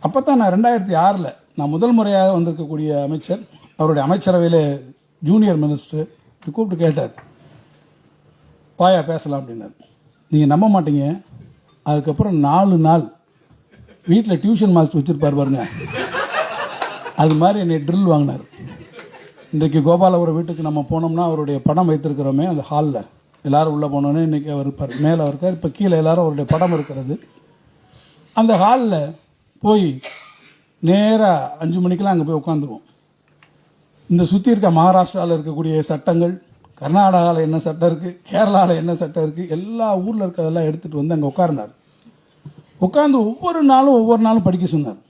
அப்போ தான் நான் 2006 நான் முதல் முறையாக வந்திருக்கக்கூடிய அமைச்சர், அவருடைய அமைச்சரவையில் ஜூனியர் மினிஸ்டர் கூப்பிட்டு கேட்டார், வாயா பேசலாம் அப்படின்னார். நீங்கள் நம்ப மாட்டீங்க, அதுக்கப்புறம் 4 நாள் வீட்டில் டியூஷன் மாஸ்டர் வச்சுருப்பார் பாருங்க, அது மாதிரி என்னை ட்ரில் வாங்கினார். இன்றைக்கு கோபாலபுரம் வீட்டுக்கு நம்ம போனோம்னா அவருடைய படம் வைத்திருக்கிறோமே அந்த ஹாலில், எல்லோரும் உள்ளே போனோன்னே இன்றைக்கி அவர் இருப்பார், மேலே இருக்கார், இப்போ கீழே எல்லோரும் அவருடைய படம் இருக்கிறது. அந்த ஹாலில் போய் நேராக 5 மணிக்கெலாம் அங்கே போய் உட்காந்துருவோம். இந்த சுற்றி இருக்க மகாராஷ்டிராவில் இருக்கக்கூடிய சட்டங்கள், கர்நாடகாவில் என்ன சட்டம் இருக்குது, கேரளாவில் என்ன சட்டம் இருக்குது, எல்லா ஊரில் இருக்கிறதெல்லாம் எடுத்துகிட்டு வந்து அங்கே உட்கார்ந்தார். உட்காந்து ஒவ்வொரு நாளும் படிக்க சொன்னார்.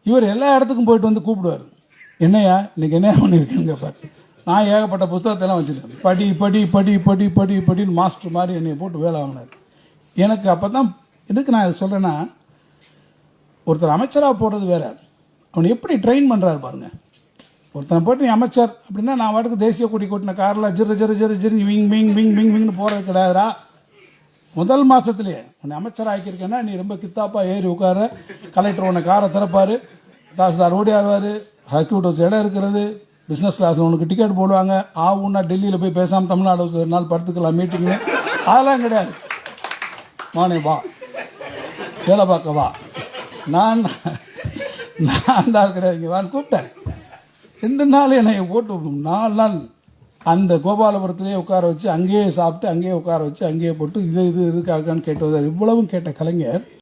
இவர் எல்லா இடத்துக்கும் போயிட்டு வந்து கூப்பிடுவார், என்னையா இன்னைக்கு என்னையா பண்ணியிருக்கேன்னு கேட்பார். நான் ஏகப்பட்ட புத்தகத்தெல்லாம் வச்சுருக்கேன், படி படி படி படி படி படின்னு மாஸ்டர் மாதிரி என்னை போட்டு வேலை வாங்கினார். எனக்கு அப்போ தான் எதுக்கு நான் இதை சொல்கிறேன்னா, ஒருத்தர் அமைச்சராக போடுறது வேற, அவனை எப்படி ட்ரெயின் பண்ணுறாரு பாருங்க. ஒருத்தனை போட்டு நீ அமைச்சர் அப்படின்னா நான் வாட்டுக்கு தேசிய கொடி கொட்டின காரில் ஜிரு ஜிரு ஜிரு ஜிரு விங் விங் விங் விங் விங்னு போகிறது கிடையாதுரா. முதல் மாதத்துலேயே உன்னை அமைச்சர் ஆக்கியிருக்கேன்னா நீ ரொம்ப கித்தாப்பாக ஏறி உட்கார, கலெக்டர் உன்னை காரை திறப்பார், தாசில்தார் ஓடியாடுவார், சர்க்கியூட் ஹவுஸ் இடம் இருக்கிறது, பிஸ்னஸ் கிளாஸில் உனக்கு டிக்கெட் போடுவாங்க, ஆகுன்னா டெல்லியில் போய் பேசாமல் தமிழ்நாடு ஹவுஸ் 2 நாள் படுத்துக்கலாம் மீட்டிங்கு, அதெல்லாம் கிடையாது. மானே வா, வேலை பார்க்க வா, நான் தான் கிடையாது, இங்கே வான்னு கூப்பிட்டேன். 2 நாள் என்னை போட்டு 4 நாள் அந்த கோபாலபுரத்திலேயே உட்கார வச்சு, அங்கேயே சாப்பிட்டு, அங்கேயே உட்கார வச்சு, அங்கேயே போட்டு இது இதுக்காகன்னு கேட்டு வந்தார். இவ்வளவும் கேட்ட கலைஞர்